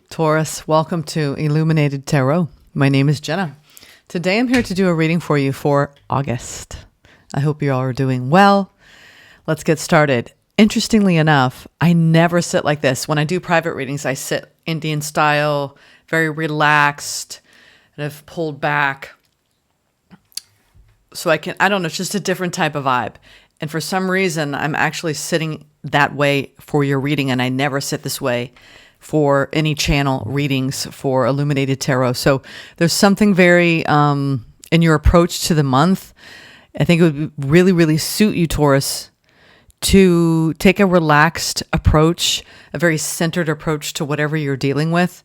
Taurus, welcome to Illuminated Tarot. My name is Jenna. Today I'm here to do a reading for you for August. I hope you all are doing well. Let's get started. Interestingly enough, I never sit like this. When I do private readings, I sit Indian style, very relaxed, and I've pulled back. So I don't know, it's just a different type of vibe. And for some reason, I'm actually sitting that way for your reading, and I never sit this way for any channel readings for Illuminated Tarot. So there's something very in your approach to the month. I think it would really, really suit you, Taurus, to take a relaxed approach, a very centered approach to whatever you're dealing with.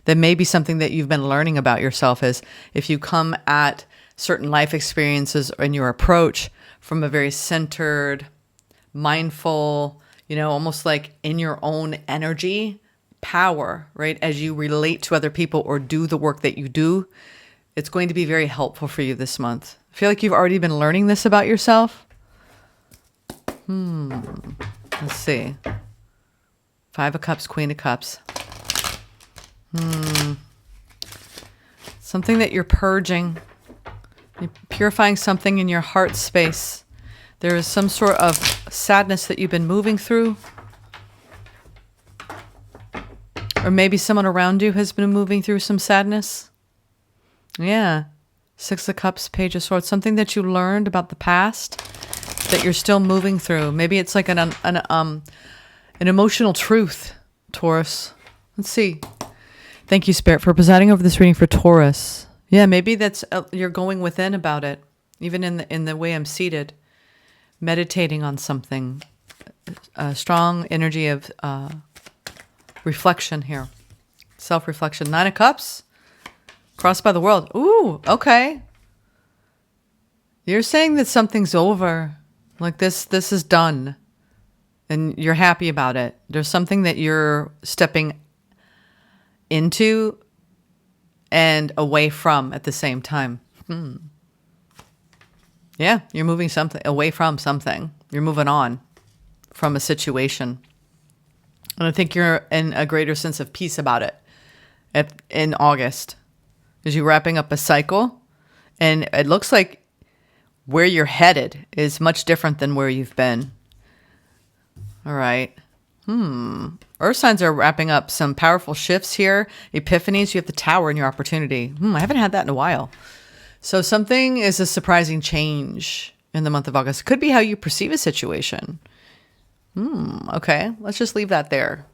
That may be something that you've been learning about yourself, is if you come at certain life experiences in your approach from a very centered, mindful, almost like in your own energy, power, right? As you relate to other people or do the work that you do, it's going to be very helpful for you this month. I feel like you've already been learning this about yourself. Let's see. Five of Cups, Queen of Cups. Something that you're purging. You're purifying something in your heart space. There is some sort of sadness that you've been moving through. Or maybe someone around you has been moving through some sadness. Yeah. Six of Cups, Page of Swords. Something that you learned about the past that you're still moving through. Maybe it's like an emotional truth, Taurus. Let's see. Thank you, Spirit, for presiding over this reading for Taurus. Yeah, maybe that's you're going within about it, even in the way I'm seated, meditating on something. A strong energy of reflection here, self-reflection. Nine of Cups, crossed by the world. Ooh, okay. You're saying that something's over, like this is done, and you're happy about it. There's something that you're stepping into and away from at the same time. Yeah, you're moving something away from something. You're moving on from a situation. And I think you're in a greater sense of peace about it in August. As you're wrapping up a cycle, and it looks like where you're headed is much different than where you've been. All right. Earth signs are wrapping up some powerful shifts here. Epiphanies, you have the Tower in your opportunity. I haven't had that in a while. So something is a surprising change in the month of August. It could be how you perceive a situation. Okay, let's just leave that there.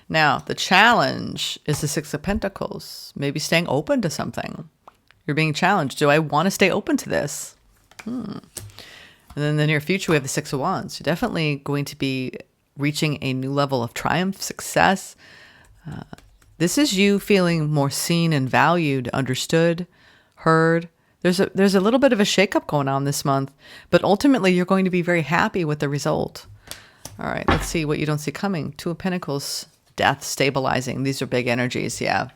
Now, the challenge is the Six of Pentacles. Maybe staying open to something. You're being challenged. Do I want to stay open to this? And then in the near future, we have the Six of Wands. You're definitely going to be reaching a new level of triumph, success. This is you feeling more seen and valued, understood, heard. There's a little bit of a shakeup going on this month, but ultimately you're going to be very happy with the result. All right, let's see what you don't see coming. Two of Pentacles, death, stabilizing. These are big energies, yeah.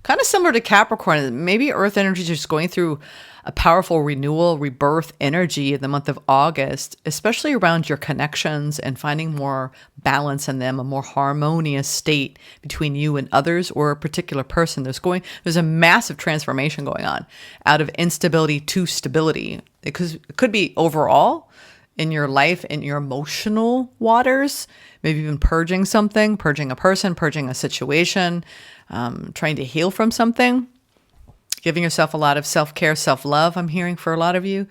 Kind of similar to Capricorn. Maybe Earth energy is just going through a powerful renewal, rebirth energy in the month of August, especially around your connections and finding more balance in them, a more harmonious state between you and others or a particular person. There's a massive transformation going on out of instability to stability. It could be overall in your life, in your emotional waters, maybe even purging something, purging a person, purging a situation, trying to heal from something, giving yourself a lot of self-care, self-love, I'm hearing for a lot of you.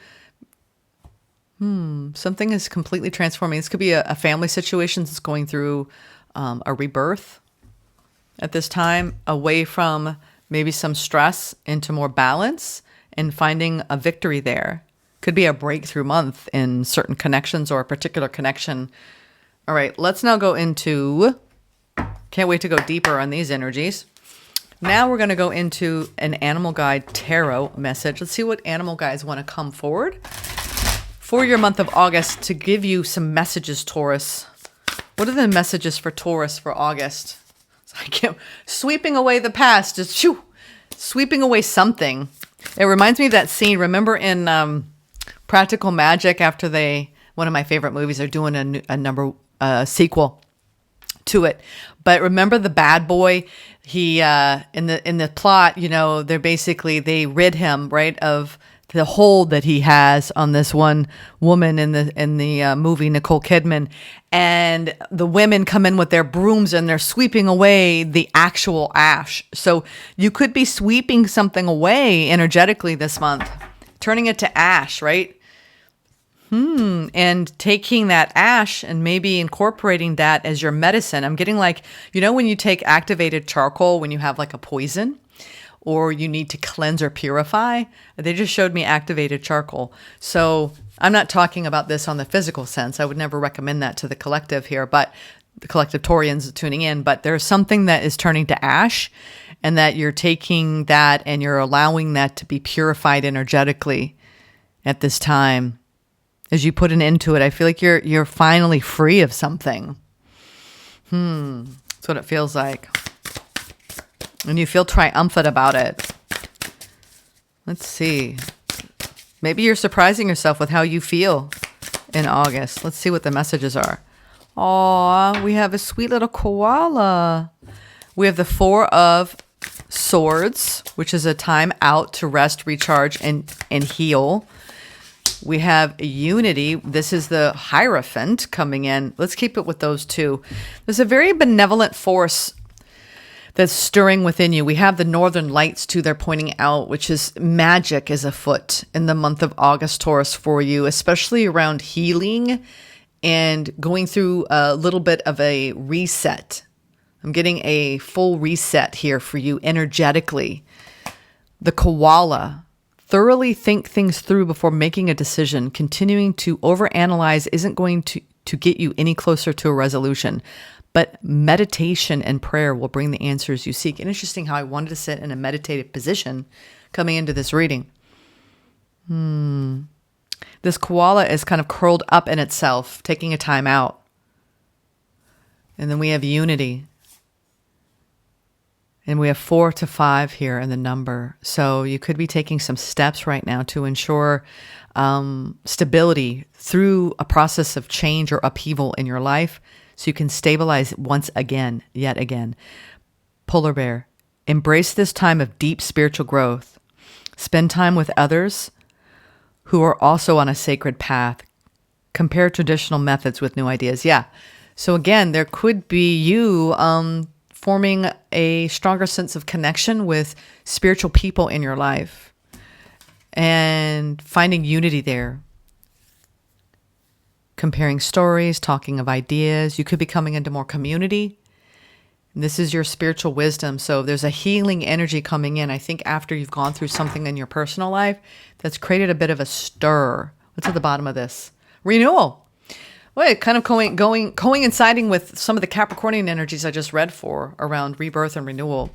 Something is completely transforming. This could be a family situation that's going through a rebirth at this time, away from maybe some stress into more balance and finding a victory there. Could be a breakthrough month in certain connections or a particular connection. All right, let's now go into, can't wait to go deeper on these energies. Now we're going to go into an animal guide tarot message. Let's see what animal guides want to come forward for your month of August to give you some messages, Taurus. What are the messages for Taurus for August? I can't, sweeping away the past, just sweeping away something. It reminds me of that scene. Remember in Practical Magic, after one of my favorite movies, are doing a sequel to it. But remember the bad boy, he in the plot, they rid him, right, of the hold that he has on this one woman in the movie, Nicole Kidman, and the women come in with their brooms and they're sweeping away the actual ash. So you could be sweeping something away energetically this month, turning it to ash, right? And taking that ash and maybe incorporating that as your medicine. I'm getting like, when you take activated charcoal, when you have like a poison or you need to cleanse or purify, they just showed me activated charcoal. So I'm not talking about this on the physical sense. I would never recommend that to the collective here, but the collective Taurians tuning in, but there's something that is turning to ash and that you're taking that and you're allowing that to be purified energetically at this time. As you put an end to it, I feel like you're finally free of something. That's what it feels like. And you feel triumphant about it. Let's see. Maybe you're surprising yourself with how you feel in August. Let's see what the messages are. Aw, we have a sweet little koala. We have the Four of Swords, which is a time out to rest, recharge, and heal. We have unity. This is the Hierophant coming in. Let's keep it with those two. There's a very benevolent force that's stirring within you. We have the Northern Lights too. They're pointing out, which is magic is afoot in the month of August, Taurus, for you, especially around healing and going through a little bit of a reset. I'm getting a full reset here for you energetically. The koala. Thoroughly think things through before making a decision. Continuing to overanalyze isn't going to get you any closer to a resolution, but meditation and prayer will bring the answers you seek. And interesting how I wanted to sit in a meditative position coming into this reading. This koala is kind of curled up in itself, taking a time out. And then we have unity. And we have 4 to 5 here in the number. So you could be taking some steps right now to ensure stability through a process of change or upheaval in your life so you can stabilize once again, yet again. Polar bear, embrace this time of deep spiritual growth. Spend time with others who are also on a sacred path. Compare traditional methods with new ideas. Yeah. So again, there could be you forming a stronger sense of connection with spiritual people in your life and finding unity there. Comparing stories, talking of ideas. You could be coming into more community. And this is your spiritual wisdom. So there's a healing energy coming in. I think after you've gone through something in your personal life that's created a bit of a stir. What's at the bottom of this? Renewal. Well, kind of coinciding with some of the Capricornian energies I just read for around rebirth and renewal.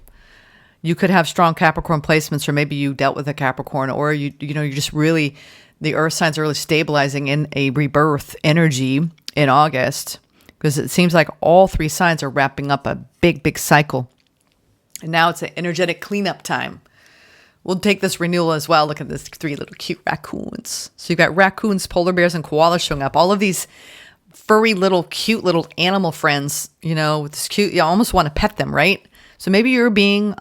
You could have strong Capricorn placements, or maybe you dealt with a Capricorn, or you just really, the earth signs are really stabilizing in a rebirth energy in August, because it seems like all 3 signs are wrapping up a big cycle. And now it's an energetic cleanup time. We'll take this renewal as well. Look at this 3 little cute raccoons. So you've got raccoons, polar bears, and koalas showing up. All of these furry little cute little animal friends, with this cute, you almost want to pet them, right? So maybe you're being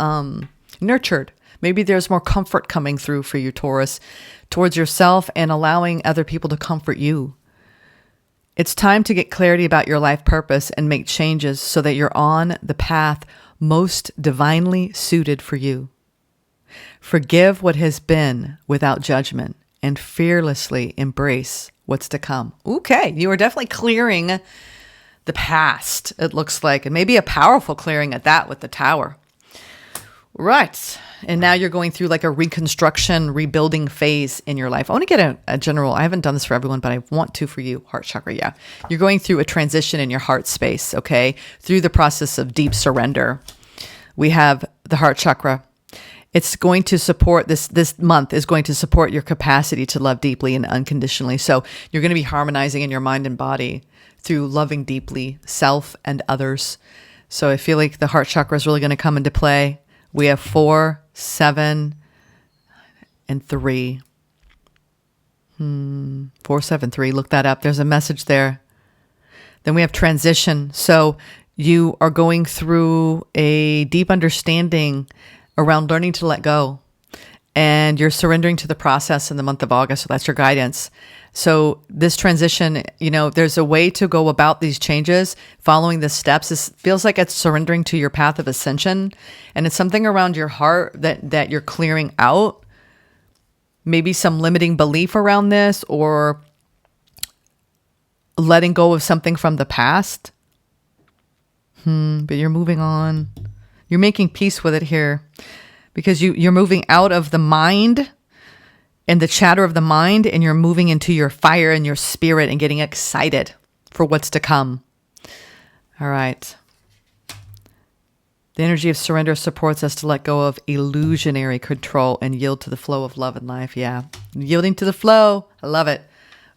nurtured. Maybe there's more comfort coming through for you, Taurus, towards yourself and allowing other people to comfort you. It's time to get clarity about your life purpose and make changes so that you're on the path most divinely suited for you. Forgive what has been without judgment and fearlessly embrace what's to come. Okay, you are definitely clearing the past, it looks like, and maybe a powerful clearing at that with the Tower. Right, and now you're going through like a reconstruction, rebuilding phase in your life. I want to get a general, I haven't done this for everyone, but I want to for you, heart chakra, yeah. You're going through a transition in your heart space, okay, through the process of deep surrender. We have the heart chakra. It's going to support this month is going to support your capacity to love deeply and unconditionally. So you're going to be harmonizing in your mind and body through loving deeply self and others. So I feel like the heart chakra is really going to come into play. We have 4, 7, and 3. 4, 7, 3. Look that up. There's a message there. Then we have transition. So You are going through a deep understanding around learning to let go. And you're surrendering to the process in the month of August. So that's your guidance. So this transition, there's a way to go about these changes, following the steps. This feels like it's surrendering to your path of ascension. And it's something around your heart that you're clearing out. Maybe some limiting belief around this, or letting go of something from the past. But you're moving on. You're making peace with it here. Because you're moving out of the mind and the chatter of the mind, and you're moving into your fire and your spirit and getting excited for what's to come. All right. The energy of surrender supports us to let go of illusionary control and yield to the flow of love and life. Yeah. Yielding to the flow. I love it.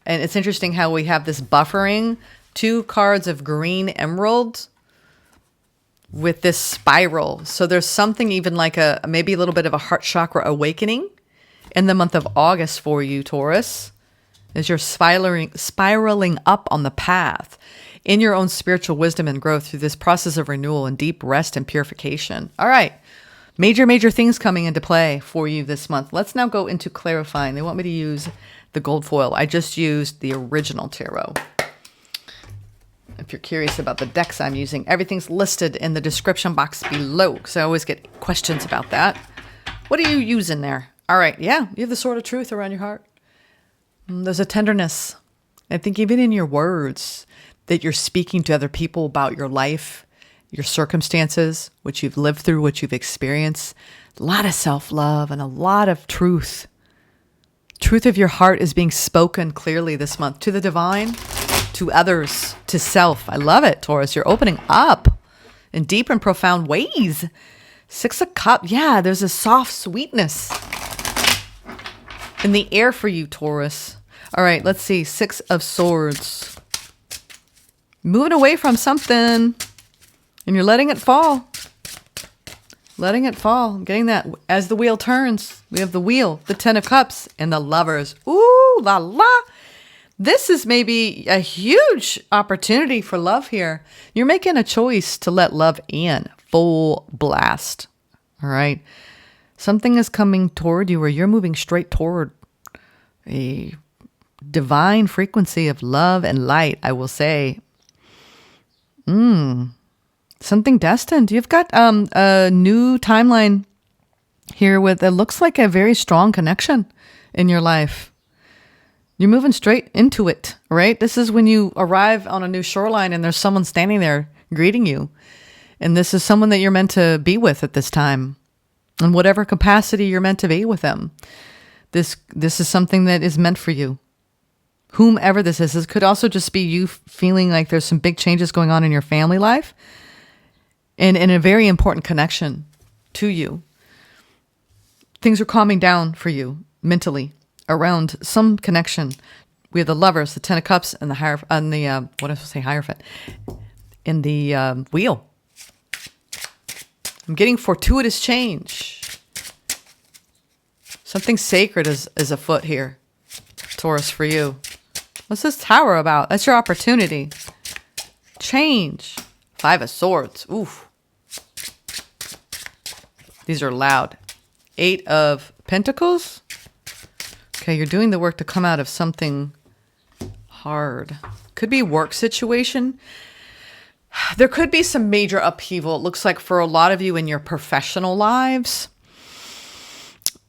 And it's interesting how we have this buffering, 2 cards of green emerald with this spiral. So there's something even like maybe a little bit of a heart chakra awakening in the month of August for you, Taurus, as you're spiraling up on the path in your own spiritual wisdom and growth through this process of renewal and deep rest and purification. All right. Major things coming into play for you this month. Let's now go into clarifying. They want me to use the gold foil. I just used the original tarot. If you're curious about the decks I'm using, everything's listed in the description box below, because I always get questions about that. What are you using there? All right, yeah, you have the sword of truth around your heart. There's a tenderness. I think even in your words that you're speaking to other people about your life, your circumstances, what you've lived through, what you've experienced. A lot of self-love and a lot of truth. Truth of your heart is being spoken clearly this month to the divine, to others, to self. I love it, Taurus. You're opening up in deep and profound ways. 6 of Cups. Yeah, there's a soft sweetness in the air for you, Taurus. All right, let's see. 6 of Swords. Moving away from something, and you're letting it fall. Letting it fall. I'm getting that. As the wheel turns, we have the Wheel, the 10 of Cups, and the Lovers. Ooh, la la. This is maybe a huge opportunity for love here. You're making a choice to let love in. Full blast. All right. Something is coming toward you, or you're moving straight toward a divine frequency of love and light, I will say. Something destined. You've got a new timeline here with, it looks like a very strong connection in your life. You're moving straight into it, right? This is when you arrive on a new shoreline and there's someone standing there greeting you. And this is someone that you're meant to be with at this time. In whatever capacity you're meant to be with them. This is something that is meant for you. Whomever this is. This could also just be you feeling like there's some big changes going on in your family life. And in a very important connection to you. Things are calming down for you mentally around some connection. We have the Lovers, the 10 of Cups, and the Hierophant, in the Wheel. I'm getting fortuitous change. Something sacred is afoot here, Taurus, for you. What's this Tower about? That's your opportunity. Change. 5 of Swords. Oof. These are loud. 8 of Pentacles. Okay, you're doing the work to come out of something hard. Could be work situation. There could be some major upheaval. It looks like for a lot of you in your professional lives.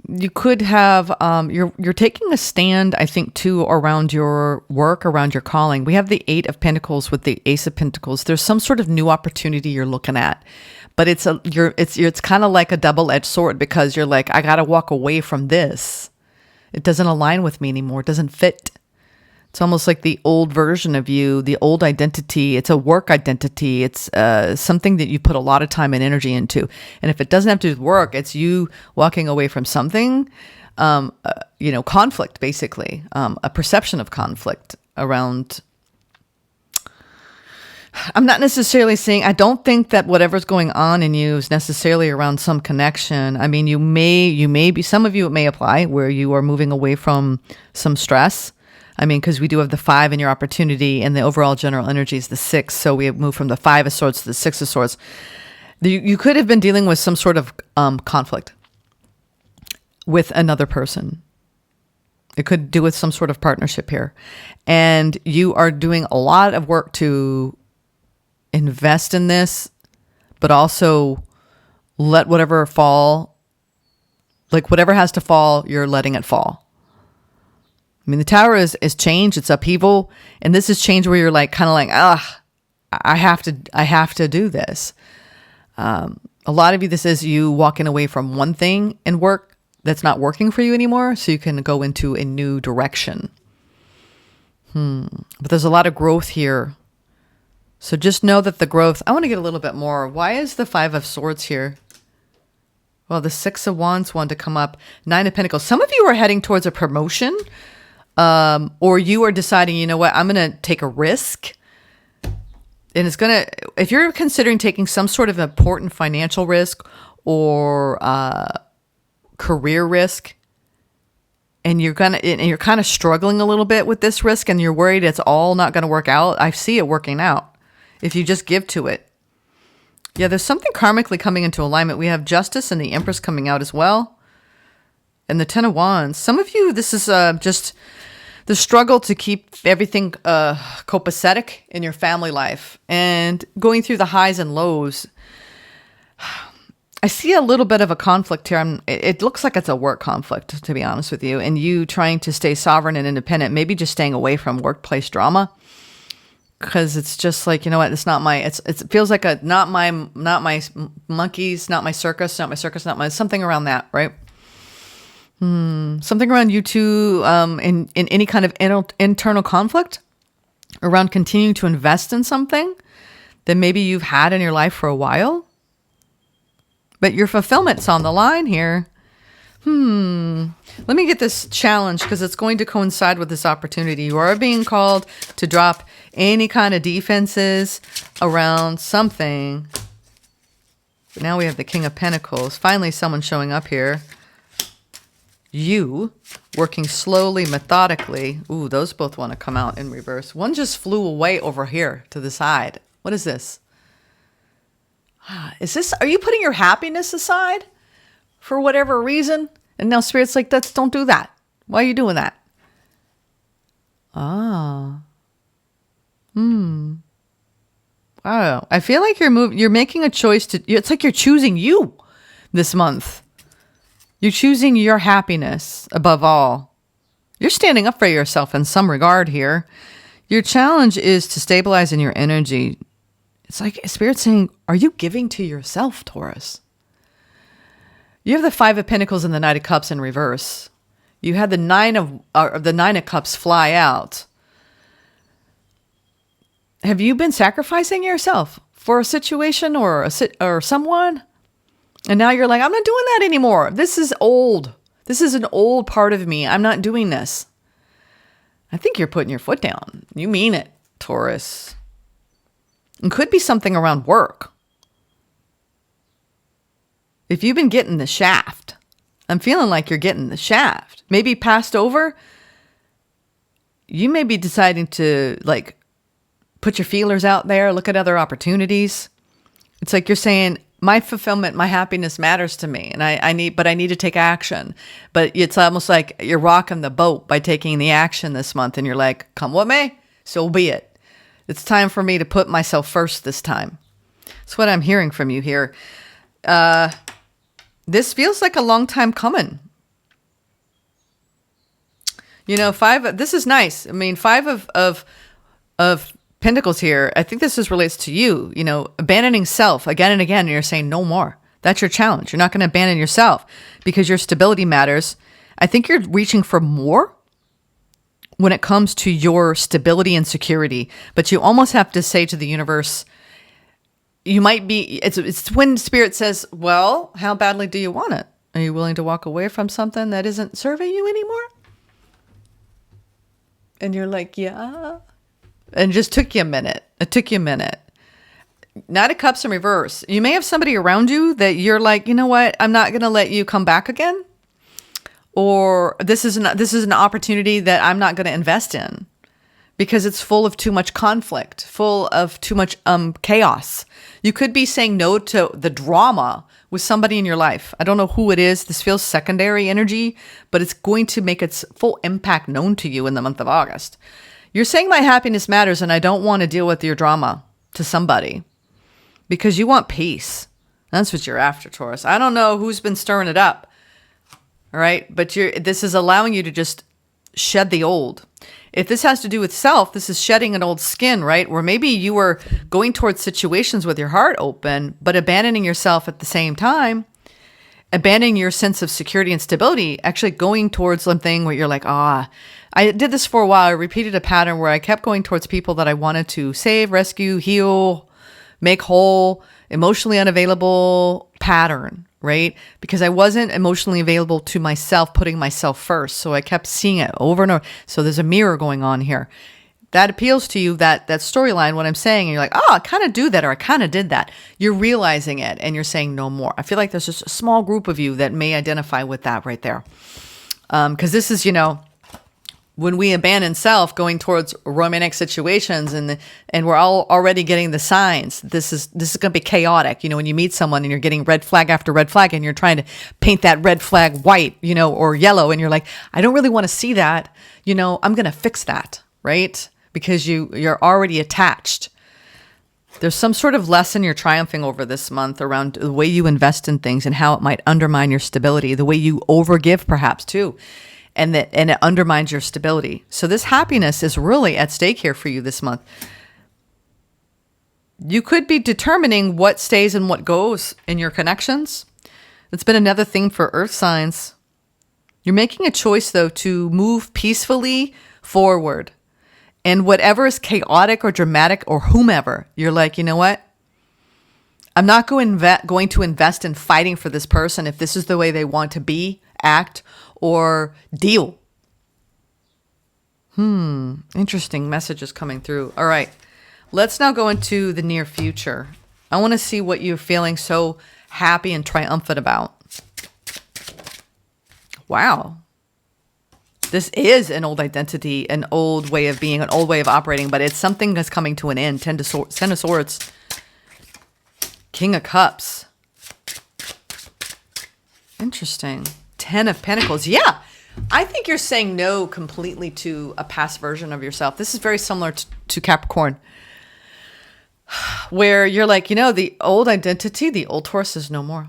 You could have, you're taking a stand, I think, too, around your work, around your calling. We have the 8 of Pentacles with the Ace of Pentacles. There's some sort of new opportunity you're looking at. But it's kind of like a double-edged sword, because you're like, I got to walk away from this. It doesn't align with me anymore. It doesn't fit. It's almost like the old version of you, the old identity. It's a work identity. It's something that you put a lot of time and energy into. And if it doesn't have to do with work, it's you walking away from something, conflict, basically, a perception of conflict around. I'm not necessarily saying, I don't think that whatever's going on in you is necessarily around some connection. I mean, you may be, some of you, it may apply where you are moving away from some stress. I mean, because we do have the 5 in your opportunity, and the overall general energy is the 6. So we have moved from the 5 of Swords to the 6 of Swords. You could have been dealing with some sort of conflict with another person. It could do with some sort of partnership here. And you are doing a lot of work to invest in this, but also let whatever fall, like whatever has to fall, you're letting it fall. I mean, the Tower is change, it's upheaval, and this is change where you're like, kind of like, I have to do this. A lot of you, this is you walking away from one thing in work that's not working for you anymore, so you can go into a new direction. But there's a lot of growth here. So just know that the growth, I want to get a little bit more. Why is the 5 of Swords here? Well, the 6 of Wands wanted to come up. 9 of Pentacles. Some of you are heading towards a promotion, or you are deciding, you know what, I'm going to take a risk. And it's going to, if you're considering taking some sort of important financial risk or career risk, and you're kind of struggling a little bit with this risk, and you're worried it's all not going to work out, I see it working out if you just give to it. Yeah, there's something karmically coming into alignment. We have Justice and the Empress coming out as well. And the 10 of Wands. Some of you, this is just the struggle to keep everything copacetic in your family life and going through the highs and lows. I see a little bit of a conflict here. It looks like it's a work conflict, to be honest with you, and you trying to stay sovereign and independent, maybe just staying away from workplace drama. Because it's just like, you know what, it's not my, it feels like not my monkeys, not my circus, something around that, right? Something around you two in any kind of internal conflict around continuing to invest in something that maybe you've had in your life for a while. But your fulfillment's on the line here. Let me get this challenge because it's going to coincide with this opportunity. You are being called to drop any kind of defenses around something. But now we have the King of Pentacles. Finally, someone showing up here. You working slowly, methodically. Ooh, those both want to come out in reverse. One just flew away over here to the side. What is this? Are you putting your happiness aside for whatever reason? And now Spirit's like, don't do that. Why are you doing that? Wow. I feel like you're making a choice it's like you're choosing you this month. You're choosing your happiness above all. You're standing up for yourself in some regard here. Your challenge is to stabilize in your energy. It's like Spirit's saying, are you giving to yourself, Taurus? You have the 5 of Pentacles and the Knight of Cups in reverse. You had the 9 of Cups fly out. Have you been sacrificing yourself for a situation or someone? And now you're like, I'm not doing that anymore. This is old. This is an old part of me. I'm not doing this. I think you're putting your foot down. You mean it, Taurus. It could be something around work. If you've been getting the shaft, I'm feeling like you're getting the shaft. Maybe passed over. You may be deciding to like put your feelers out there, look at other opportunities. It's like you're saying, my fulfillment, my happiness matters to me, and I need to take action. But it's almost like you're rocking the boat by taking the action this month, and you're like, come what may, so be it. It's time for me to put myself first this time. That's what I'm hearing from you here. This feels like a long time coming. You know, this is nice. I mean, 5 of Pentacles here. I think this relates to you, you know, abandoning self again and again. And you're saying no more. That's your challenge. You're not going to abandon yourself because your stability matters. I think you're reaching for more when it comes to your stability and security, but you almost have to say to the universe, you might be, it's when Spirit says, well, how badly do you want it? Are you willing to walk away from something that isn't serving you anymore? And you're like, yeah. And it just took you a minute. It took you a minute. Knight of Cups in reverse. You may have somebody around you that you're like, you know what? I'm not going to let you come back again. or this is an opportunity that I'm not going to invest in because it's full of too much conflict, full of too much chaos. You could be saying no to the drama with somebody in your life. I don't know who it is. This feels secondary energy, but it's going to make its full impact known to you in the month of August. You're saying my happiness matters and I don't want to deal with your drama to somebody because you want peace. That's what you're after, Taurus. I don't know who's been stirring it up. All right. But this is allowing you to just shed the old. If this has to do with self, this is shedding an old skin, right? Where maybe you were going towards situations with your heart open, but abandoning yourself at the same time, abandoning your sense of security and stability, actually going towards something where you're like, I did this for a while. I repeated a pattern where I kept going towards people that I wanted to save, rescue, heal, make whole, emotionally unavailable pattern, right? Because I wasn't emotionally available to myself, putting myself first. So I kept seeing it over and over. So there's a mirror going on here. That appeals to you, that storyline, what I'm saying, and you're like, I kind of do that, or I kind of did that. You're realizing it and you're saying no more. I feel like there's just a small group of you that may identify with that right there. Because this is, when we abandon self going towards romantic situations and we're all already getting the signs, this is going to be chaotic. When you meet someone and you're getting red flag after red flag and you're trying to paint that red flag white, or yellow, and you're like, I don't really want to see that. I'm going to fix that, right? Because you're already attached. There's some sort of lesson you're triumphing over this month around the way you invest in things and how it might undermine your stability, the way you overgive perhaps too. And it undermines your stability. So this happiness is really at stake here for you this month. You could be determining what stays and what goes in your connections. It's been another thing for earth signs. You're making a choice, though, to move peacefully forward. And whatever is chaotic or dramatic or whomever, you're like, you know what? I'm not going to invest in fighting for this person if this is the way they want to be, act, or deal. Interesting messages coming through. All right. Let's now go into the near future. I want to see what you're feeling so happy and triumphant about. Wow. This is an old identity, an old way of being, an old way of operating, but it's something that's coming to an end. Ten of Swords. King of Cups. Interesting. 10 of Pentacles. Yeah. I think you're saying no completely to a past version of yourself. This is very similar to Capricorn, where you're like, the old identity, the old Taurus is no more.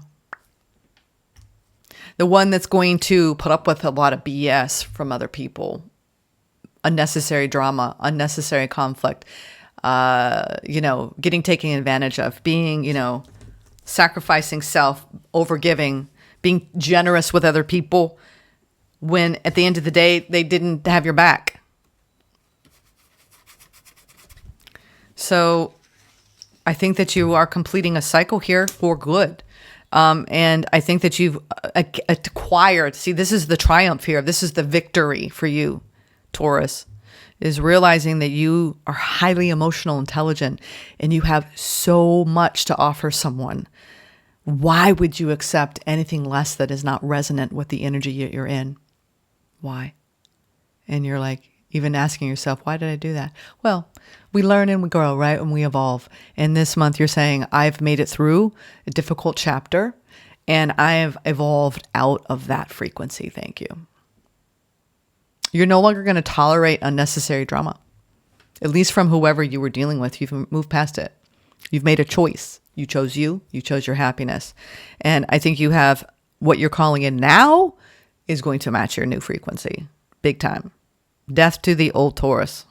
The one that's going to put up with a lot of BS from other people, unnecessary drama, unnecessary conflict, getting taken advantage of, being, sacrificing self, overgiving, being generous with other people when at the end of the day, they didn't have your back. So I think that you are completing a cycle here for good. And I think that you've acquired, see, this is the triumph here. This is the victory for you, Taurus, is realizing that you are highly emotional, intelligent, and you have so much to offer someone. Why would you accept anything less that is not resonant with the energy you're in? Why? And you're like, even asking yourself, why did I do that? Well, we learn and we grow, right? And we evolve. And this month you're saying, I've made it through a difficult chapter and I've evolved out of that frequency. Thank you. You're no longer going to tolerate unnecessary drama, at least from whoever you were dealing with. You've moved past it. You've made a choice. You chose you chose your happiness. And I think you have what you're calling in now is going to match your new frequency. Big time. Death to the old Taurus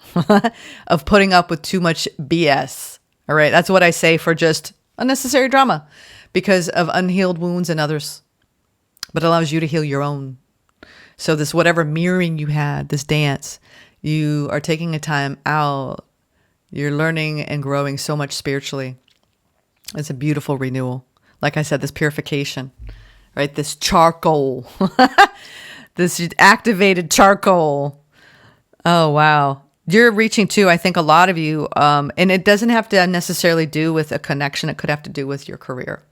of putting up with too much BS. All right. That's what I say for just unnecessary drama because of unhealed wounds in others, but allows you to heal your own. So this, whatever mirroring you had, this dance, you are taking a time out. You're learning and growing so much spiritually. It's a beautiful renewal. Like I said, this purification, right? This charcoal, this activated charcoal. Oh, wow. You're reaching too, I think a lot of you, and it doesn't have to necessarily do with a connection. It could have to do with your career.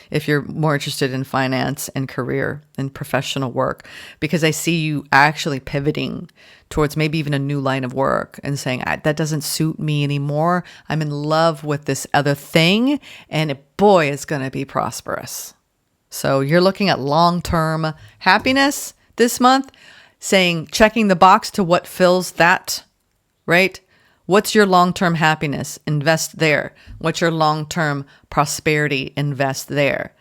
if you're more interested in finance and career and professional work, because I see you actually pivoting towards maybe even a new line of work and saying, that doesn't suit me anymore. I'm in love with this other thing, and boy, it's going to be prosperous. So you're looking at long-term happiness this month, saying, checking the box to what fills that, right? What's your long-term happiness? Invest there. What's your long-term prosperity? Invest there.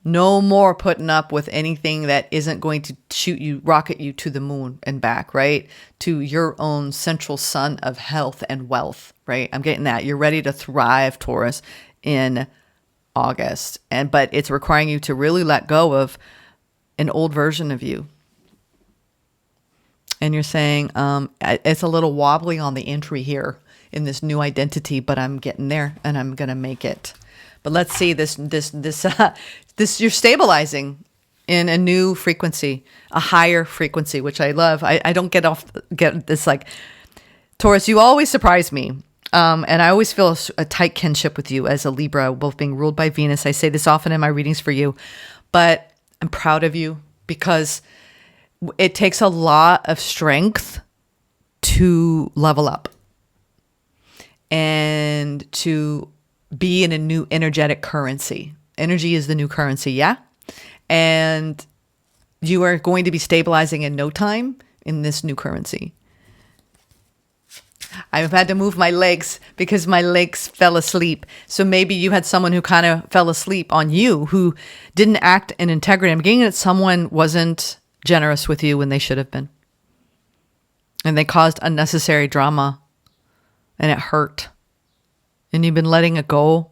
No more putting up with anything that isn't going to rocket you to the moon and back, right? To your own central sun of health and wealth, right? I'm getting that. You're ready to thrive, Taurus, in August. But it's requiring you to really let go of an old version of you. And you're saying, it's a little wobbly on the entry here in this new identity, but I'm getting there and I'm going to make it. But let's see this, you're stabilizing in a new frequency, a higher frequency, which I love. I don't get this, like, Taurus, you always surprise me. And I always feel a tight kinship with you as a Libra, both being ruled by Venus. I say this often in my readings for you, but I'm proud of you because it takes a lot of strength to level up and to be in a new energetic currency. Energy is the new currency, yeah? And you are going to be stabilizing in no time in this new currency. I've had to move my legs because my legs fell asleep. So maybe you had someone who kind of fell asleep on you, who didn't act in integrity. I'm getting that someone wasn't generous with you when they should have been. And they caused unnecessary drama. And it hurt. And you've been letting it go.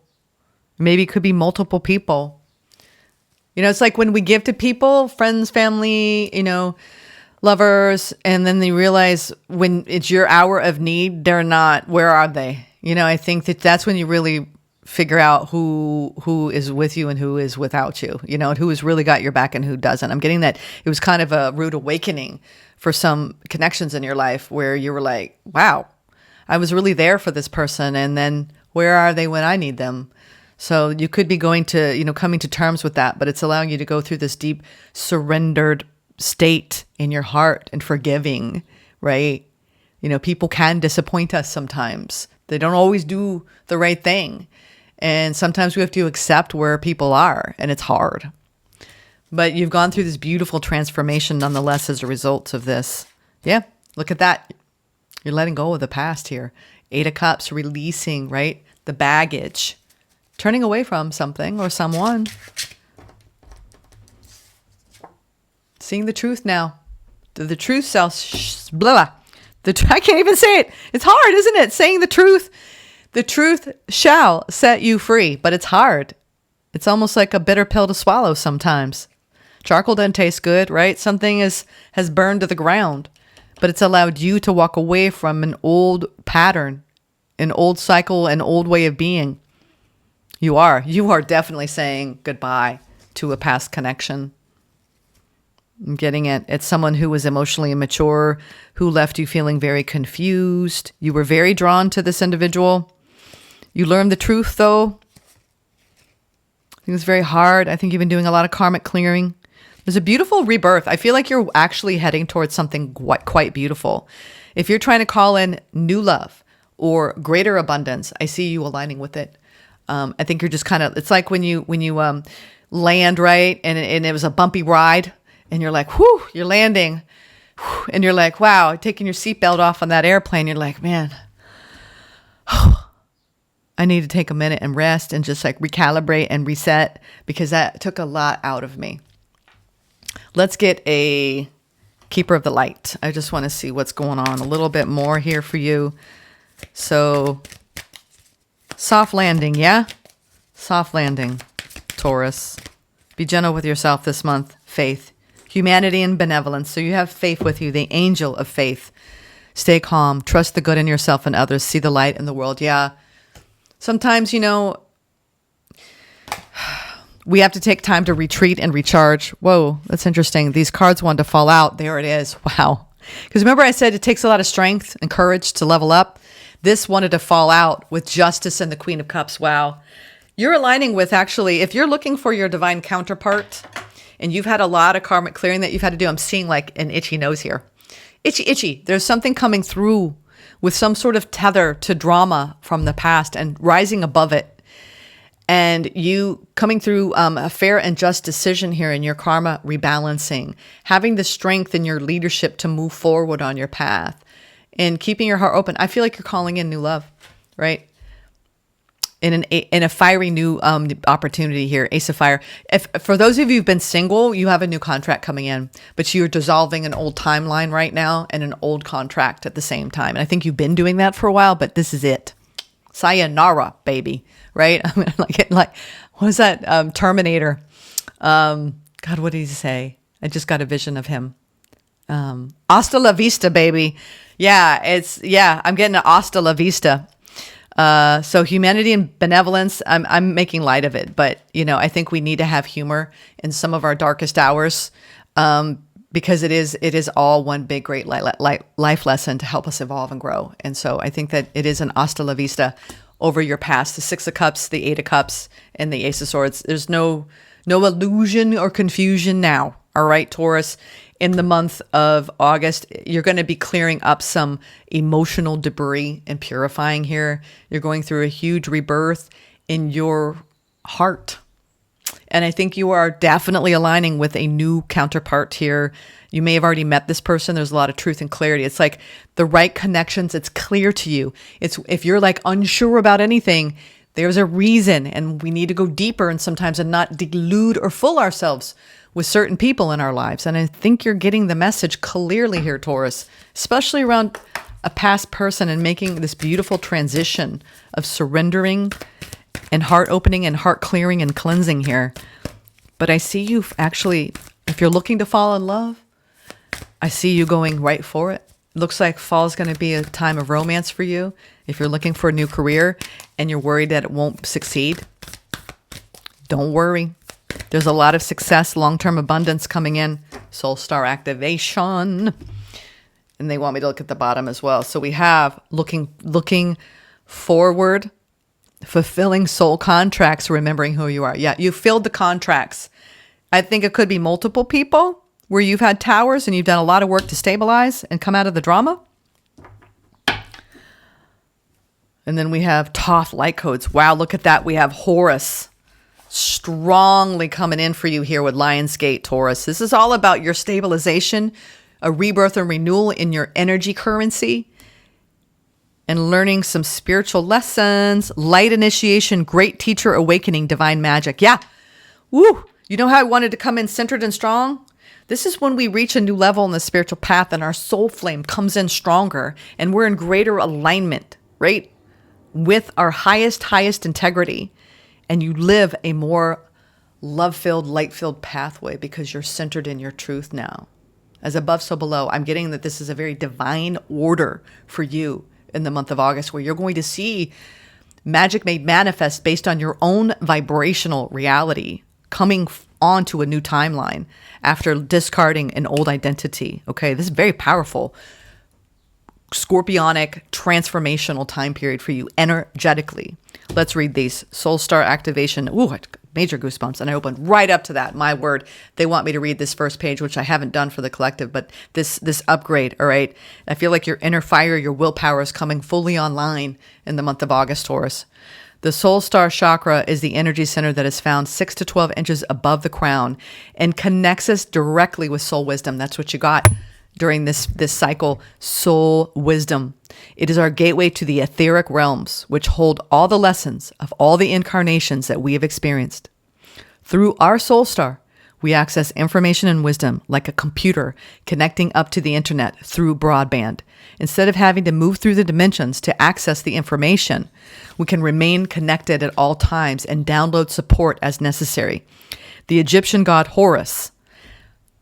Maybe it could be multiple people. You know, it's like when we give to people, friends, family, lovers, and then they realize when it's your hour of need, they're not, where are they? I think that's when you really figure out who is with you and who is without you, and who has really got your back and who doesn't. I'm getting that it was kind of a rude awakening for some connections in your life where you were like, wow, I was really there for this person. And then where are they when I need them? So you could be going to, coming to terms with that, but it's allowing you to go through this deep surrendered state in your heart and forgiving, right? People can disappoint us sometimes. They don't always do the right thing. And sometimes we have to accept where people are, and it's hard. But you've gone through this beautiful transformation nonetheless as a result of this. Yeah, look at that. You're letting go of the past here. 8 of Cups, releasing, right? The baggage. Turning away from something or someone. Seeing the truth now. The truth shall blah. I can't even say it. It's hard, isn't it? Saying the truth. The truth shall set you free, but it's hard. It's almost like a bitter pill to swallow sometimes. Charcoal doesn't taste good, right? Something has burned to the ground, but it's allowed you to walk away from an old pattern, an old cycle, an old way of being. You are definitely saying goodbye to a past connection. I'm getting it. It's someone who was emotionally immature, who left you feeling very confused. You were very drawn to this individual. You learned the truth, though. I think it was very hard. I think you've been doing a lot of karmic clearing. There's a beautiful rebirth. I feel like you're actually heading towards something quite beautiful. If you're trying to call in new love or greater abundance, I see you aligning with it. I think you're just kind of, it's like when you land, right? And it was a bumpy ride. And you're like, whew, you're landing. Whew, and you're like, wow, taking your seatbelt off on that airplane. You're like, man, I need to take a minute and rest and just like recalibrate and reset because that took a lot out of me. Let's get a keeper of the light. I just want to see what's going on a little bit more here for you. So soft landing, yeah? Soft landing, Taurus. Be gentle with yourself this month. Faith. Humanity and benevolence. So you have faith with you, the angel of faith. Stay calm. Trust the good in yourself and others. See the light in the world. Yeah. Sometimes, we have to take time to retreat and recharge. Whoa, that's interesting. These cards wanted to fall out. There it is. Wow. Because remember I said it takes a lot of strength and courage to level up. This wanted to fall out with justice and the Queen of Cups. Wow. You're aligning with, actually, if you're looking for your divine counterpart and you've had a lot of karmic clearing that you've had to do, I'm seeing like an itchy nose here. Itchy. There's something coming through with some sort of tether to drama from the past and rising above it. And you coming through a fair and just decision here in your karma rebalancing, having the strength in your leadership to move forward on your path and keeping your heart open. I feel like you're calling in new love, right? In a fiery new opportunity here, Ace of Fire. If for those of you who've been single, you have a new contract coming in, but you're dissolving an old timeline right now and an old contract at the same time. And I think you've been doing that for a while, but this is it. Sayonara, baby. Right? I'm gonna like what is that? Terminator. God, what did he say? I just got a vision of him. Hasta la vista, baby. Yeah, I'm getting an hasta la vista. So humanity and benevolence, I'm making light of it, but I think we need to have humor in some of our darkest hours, because it is all one big great life lesson to help us evolve and grow. And so I think that it is an hasta la vista over your past, the Six of Cups, the Eight of Cups, and the Ace of Swords. There's no illusion or confusion now. All right, Taurus, in the month of August, you're going to be clearing up some emotional debris and purifying here. You're going through a huge rebirth in your heart. And I think you are definitely aligning with a new counterpart here. You may have already met this person. There's a lot of truth and clarity. It's like the right connections. It's clear to you. It's if you're like unsure about anything, there's a reason, and we need to go deeper and sometimes and not delude or fool ourselves with certain people in our lives. And I think you're getting the message clearly here, Taurus, especially around a past person and making this beautiful transition of surrendering and heart opening and heart clearing and cleansing here. But I see you actually, if you're looking to fall in love, I see you going right for it. Looks like fall is going to be a time of romance for you. If you're looking for a new career and you're worried that it won't succeed, don't worry. There's a lot of success, long-term abundance coming in. Soul Star activation. And they want me to look at the bottom as well. So we have looking forward, fulfilling soul contracts, remembering who you are. Yeah, you filled the contracts. I think it could be multiple people where you've had towers and you've done a lot of work to stabilize and come out of the drama. And then we have Thoth light codes. Wow, look at that. We have Horus strongly coming in for you here with Lionsgate, Taurus. This is all about your stabilization, a rebirth and renewal in your energy currency, and learning some spiritual lessons, light initiation, great teacher awakening, divine magic. Yeah. Woo. You know how I wanted to come in centered and strong? This is when we reach a new level in the spiritual path and our soul flame comes in stronger and we're in greater alignment, right? With our highest integrity. And you live a more love-filled, light-filled pathway because you're centered in your truth now. As above, so below. I'm getting that this is a very divine order for you in the month of August, where you're going to see magic made manifest based on your own vibrational reality coming onto a new timeline after discarding an old identity. Okay, this is very powerful. Scorpionic, transformational time period for you energetically. Let's read these. Soul Star activation. Ooh, major goosebumps. And I opened right up to that. My word. They want me to read this first page, which I haven't done for the collective, but this upgrade, all right? I feel like your inner fire, your willpower is coming fully online in the month of August, Taurus. The Soul Star chakra is the energy center that is found 6 to 12 inches above the crown and connects us directly with soul wisdom. That's what you got during this cycle, soul wisdom. It is our gateway to the etheric realms, which hold all the lessons of all the incarnations that we have experienced. Through our soul star, we access information and wisdom like a computer connecting up to the internet through broadband. Instead of having to move through the dimensions to access the information, we can remain connected at all times and download support as necessary. The Egyptian god Horus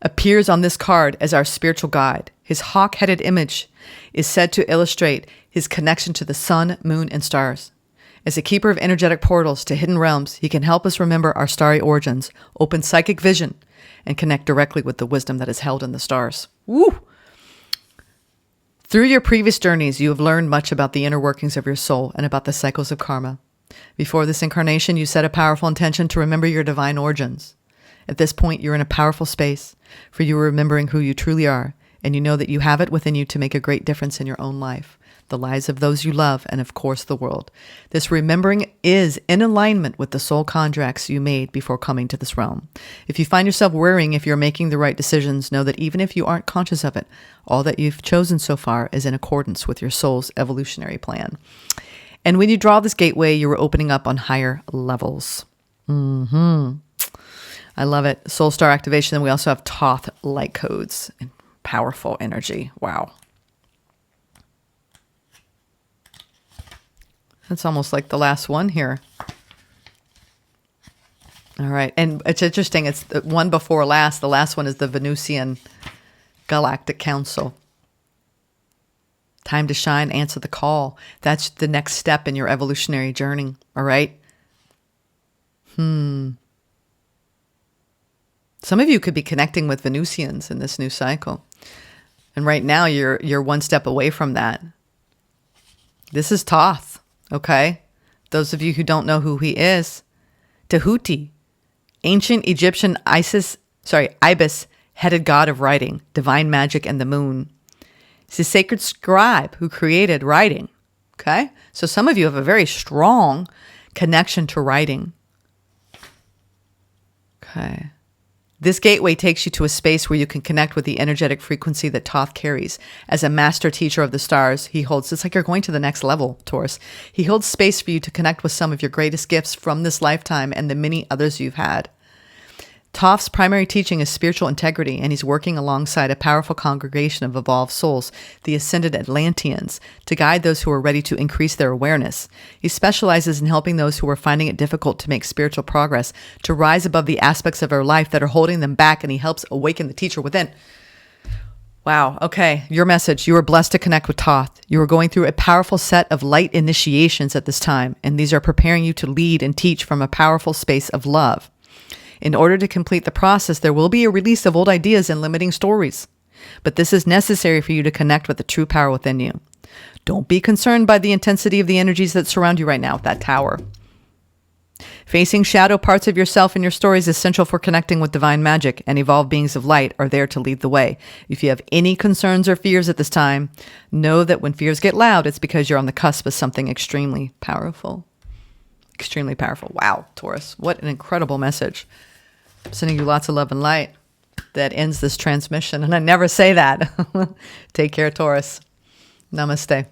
appears on this card as our spiritual guide. His hawk-headed image is said to illustrate his connection to the sun, moon, and stars. As a keeper of energetic portals to hidden realms, he can help us remember our starry origins, open psychic vision, and connect directly with the wisdom that is held in the stars. Woo! Through your previous journeys, you have learned much about the inner workings of your soul and about the cycles of karma. Before this incarnation, you set a powerful intention to remember your divine origins. At this point, you're in a powerful space, for you are remembering who you truly are, and you know that you have it within you to make a great difference in your own life, the lives of those you love, and of course the world. This remembering is in alignment with the soul contracts you made before coming to this realm. If you find yourself worrying if you're making the right decisions, know that even if you aren't conscious of it, all that you've chosen so far is in accordance with your soul's evolutionary plan. And when you draw this gateway, you are opening up on higher levels. I love it. Soul Star activation. And we also have Thoth light codes and powerful energy. Wow. That's almost like the last one here. All right. And it's interesting. It's the one before last. The last one is the Venusian Galactic Council. Time to shine, answer the call. That's the next step in your evolutionary journey. All right. Some of you could be connecting with Venusians in this new cycle. And right now you're one step away from that. This is Thoth, okay? Those of you who don't know who he is, Tehuti, ancient Egyptian ibis, headed god of writing, divine magic, and the moon. He's a sacred scribe who created writing, okay? So some of you have a very strong connection to writing. Okay. This gateway takes you to a space where you can connect with the energetic frequency that Thoth carries. As a master teacher of the stars, he holds, it's like you're going to the next level, Taurus. He holds space for you to connect with some of your greatest gifts from this lifetime and the many others you've had. Thoth's primary teaching is spiritual integrity, and he's working alongside a powerful congregation of evolved souls, the ascended Atlanteans, to guide those who are ready to increase their awareness. He specializes in helping those who are finding it difficult to make spiritual progress, to rise above the aspects of their life that are holding them back, and he helps awaken the teacher within. Wow. Okay. Your message. You are blessed to connect with Thoth. You are going through a powerful set of light initiations at this time, and these are preparing you to lead and teach from a powerful space of love. In order to complete the process, there will be a release of old ideas and limiting stories. But this is necessary for you to connect with the true power within you. Don't be concerned by the intensity of the energies that surround you right now, that tower. Facing shadow parts of yourself and your stories is essential for connecting with divine magic, and evolved beings of light are there to lead the way. If you have any concerns or fears at this time, know that when fears get loud, it's because you're on the cusp of something extremely powerful. Extremely powerful. Wow, Taurus. What an incredible message. I'm sending you lots of love and light. That ends this transmission. And I never say that. Take care, Taurus. Namaste.